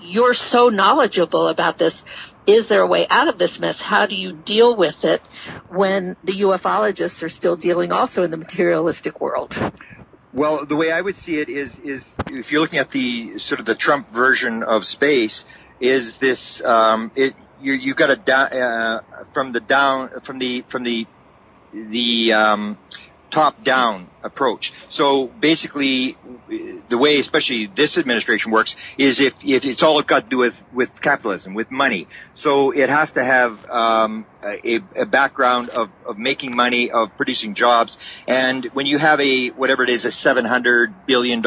you're so knowledgeable about this. Is there a way out of this mess? How do you deal with it when the ufologists are still dealing also in the materialistic world? Well, the way I would see it is if you're looking at the sort of the Trump version of space, is this you've got from the top down approach. So basically, the way especially this administration works is if it's all got to do with capitalism, with money. So it has to have a background of making money, of producing jobs. And when you have whatever it is, a $700 billion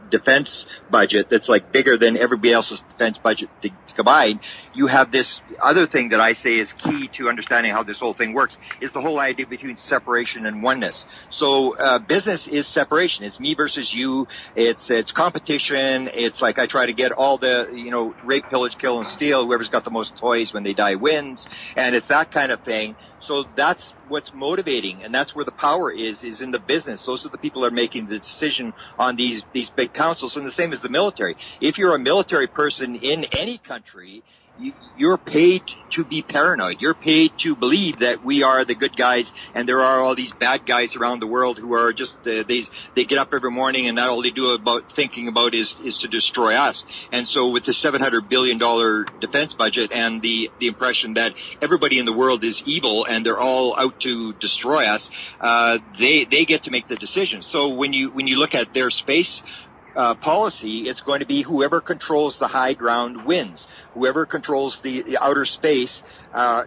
defense budget that's like bigger than everybody else's defense budget combined, you have this other thing that I say is key to understanding how this whole thing works, is the whole idea between separation and oneness. So business is separation. It's me versus you. It's competition. It's like I try to get all the, rape, pillage, kill, and steal. Whoever's got the most toys when they die wins. And it's that kind of thing. So that's what's motivating, and that's where the power is in the business. Those are the people that are making the decision on these big councils, and the same as the military. If you're a military person in any country, you're paid to be paranoid. You're paid to believe that we are the good guys, and there are all these bad guys around the world who are just they get up every morning, and all they do thinking about is to destroy us. And so with the $700 billion defense budget and the impression that everybody in the world is evil and they're all out to destroy us, they get to make the decision. So when you look at their space policy, it's going to be whoever controls the high ground wins. Whoever controls the outer space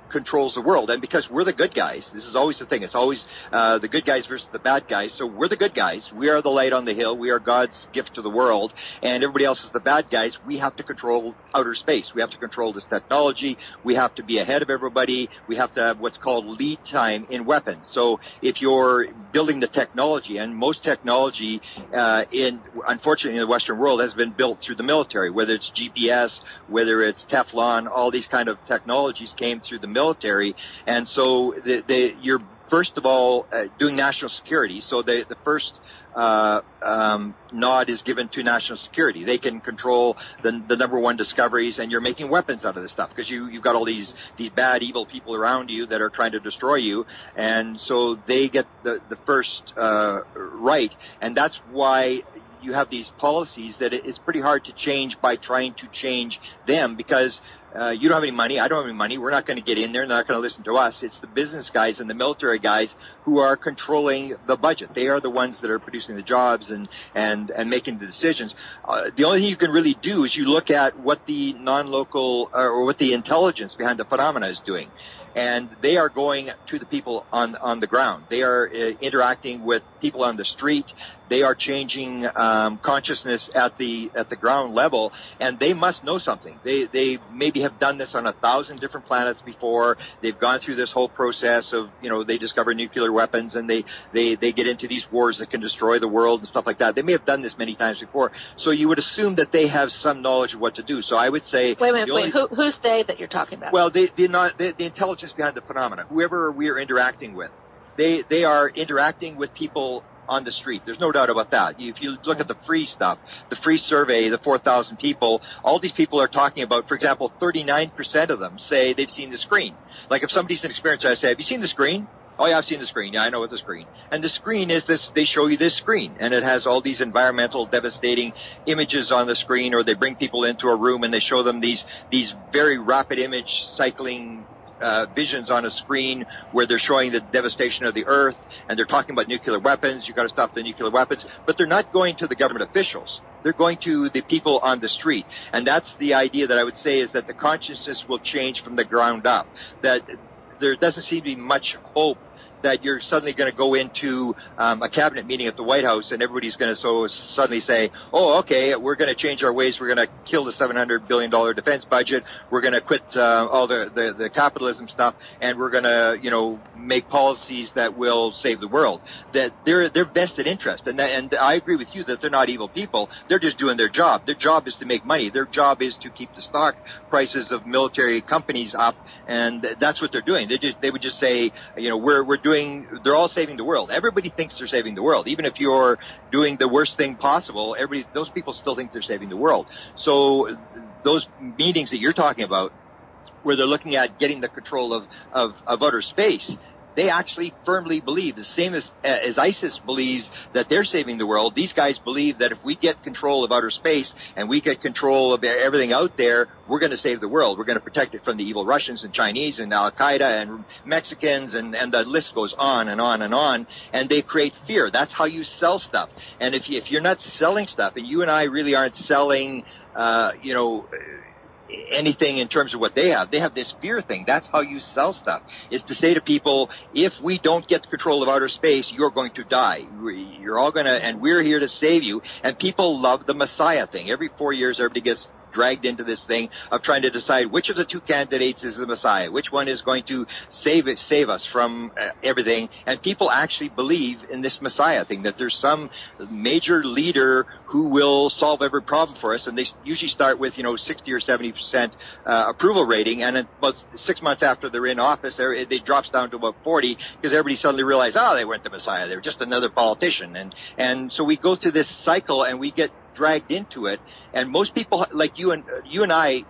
controls the world. And because we're the good guys, this is always the thing. It's always the good guys versus the bad guys. So we're the good guys. We are the light on the hill. We are God's gift to the world. And everybody else is the bad guys. We have to control outer space. We have to control this technology. We have to be ahead of everybody. We have to have what's called lead time in weapons. So if you're building the technology, and most technology unfortunately in the Western world has been built through the military, whether it's GPS, whether it's Teflon, all these kind of technologies came through the military. And so you're first of all doing national security. So the first nod is given to national security. They can control the number one discoveries, and you're making weapons out of this stuff because you've got all these bad, evil people around you that are trying to destroy you, and so they get the first right, and that's why you have these policies that it's pretty hard to change by trying to change them, because you don't have any money, I don't have any money, we're not going to get in there, they're not going to listen to us. It's the business guys and the military guys who are controlling the budget. They are the ones that are producing the jobs and making the decisions. The only thing you can really do is you look at what the non-local or what the intelligence behind the phenomena is doing. And they are going to the people on the ground. They are interacting with people on the street. They are changing consciousness at the ground level, and they must know something. They maybe have done this on 1,000 different planets before. They've gone through this whole process of, they discover nuclear weapons, and they get into these wars that can destroy the world and stuff like that. They may have done this many times before. So you would assume that they have some knowledge of what to do. So I would say... Wait. Who's they that you're talking about? Well, the intelligence behind the phenomena, whoever we are interacting with, they are interacting with people on the street. There's no doubt about that. If you look at the free stuff, the free survey, the 4,000 people, all these people are talking about, for example, 39% of them say they've seen the screen. Like if somebody's an experiencer, I say, have you seen the screen? Oh yeah, I've seen the screen. Yeah, I know what the screen. And the screen is this, they show you this screen, and it has all these environmental devastating images on the screen, or they bring people into a room and they show them these very rapid image cycling visions on a screen where they're showing the devastation of the earth, and they're talking about nuclear weapons. You've got to stop the nuclear weapons. But they're not going to the government officials. They're going to the people on the street. And that's the idea that I would say, is that the consciousness will change from the ground up. That there doesn't seem to be much hope that you're suddenly going to go into a cabinet meeting at the White House and everybody's going to so suddenly say, oh, okay, we're going to change our ways. We're going to kill the $700 billion defense budget. We're going to quit all the capitalism stuff, and we're going to, make policies that will save the world. That they're vested interest. And I agree with you that they're not evil people. They're just doing their job. Their job is to make money. Their job is to keep the stock prices of military companies up, and that's what they're doing. They would just say, they're all saving the world. Everybody thinks they're saving the world. Even if you're doing the worst thing possible, those people still think they're saving the world. So those meetings that you're talking about, where they're looking at getting the control of outer space, they actually firmly believe, the same as ISIS believes that they're saving the world, these guys believe that if we get control of outer space and we get control of everything out there, we're going to save the world. We're going to protect it from the evil Russians and Chinese and Al-Qaeda and Mexicans, and the list goes on and on and on. And they create fear. That's how you sell stuff. And if you're not selling stuff, and you and I really aren't selling, anything in terms of what they have this fear thing. That's how you sell stuff, is to say to people, if we don't get control of outer space, you're going to die. You're all going to, and we're here to save you. And people love the Messiah thing. Every 4 years, everybody gets dragged into this thing of trying to decide which of the two candidates is the Messiah, which one is going to save us from everything. And people actually believe in this Messiah thing, that there's some major leader who will solve every problem for us. And they usually start with 60 or 70% approval rating, and about 6 months after they're in office, they drops down to about 40, because everybody suddenly realized, they weren't the Messiah, they were just another politician. And so we go through this cycle, and we get dragged into it. And most people, like you and I,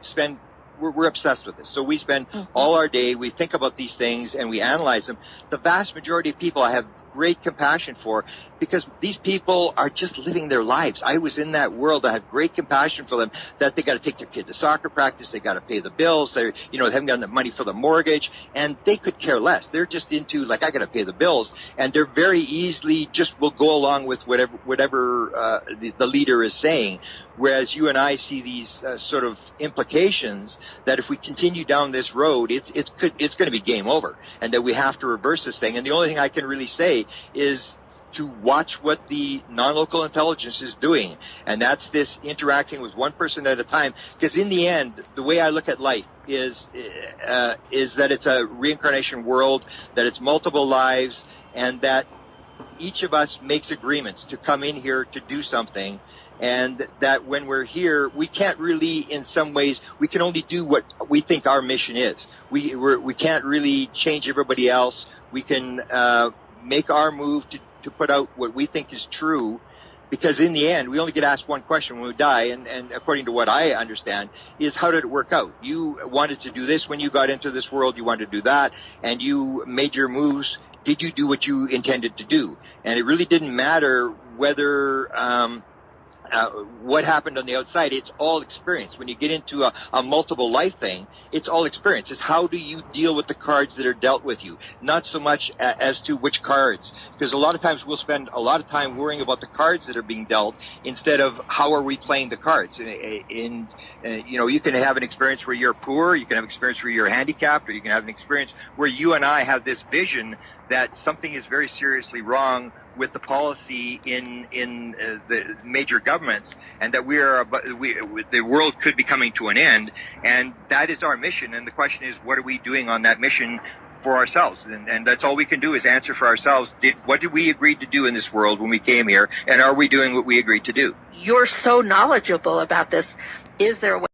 we're obsessed with this. So we spend all our day, we think about these things and we analyze them. The vast majority of people I have great compassion for, because these people are just living their lives. I was in that world. I have great compassion for them, that they got to take their kid to soccer practice, they got to pay the bills, they haven't got enough money for the mortgage, and they could care less. They're just into, like, I got to pay the bills, and they're very easily just will go along with whatever the leader is saying. Whereas you and I see these sort of implications that if we continue down this road, it's going to be game over, and that we have to reverse this thing. And the only thing I can really say is to watch what the non-local intelligence is doing, and that's this interacting with one person at a time. Because in the end, the way I look at life is that it's a reincarnation world, that it's multiple lives, and that each of us makes agreements to come in here to do something. And that when we're here, we can't really, in some ways, we can only do what we think our mission is. We can't really change everybody else. We can make our move to put out what we think is true, because in the end, we only get asked one question when we die, and according to what I understand, is how did it work out? You wanted to do this when you got into this world, you wanted to do that, and you made your moves. Did you do what you intended to do? And it really didn't matter whether what happened on the outside. It's all experience. When you get into a multiple life thing, it's all experience. It's how do you deal with the cards that are dealt with you, not so much as to which cards, because a lot of times we'll spend a lot of time worrying about the cards that are being dealt instead of how are we playing the cards. You can have an experience where you're poor, you can have an experience where you're handicapped, or you can have an experience where you and I have this vision that something is very seriously wrong with the policy in the major governments, and that the world could be coming to an end, and that is our mission. And the question is, what are we doing on that mission for ourselves? And that's all we can do, is answer for ourselves. What did we agree to do in this world when we came here, and are we doing what we agreed to do? You're so knowledgeable about this. Is there a way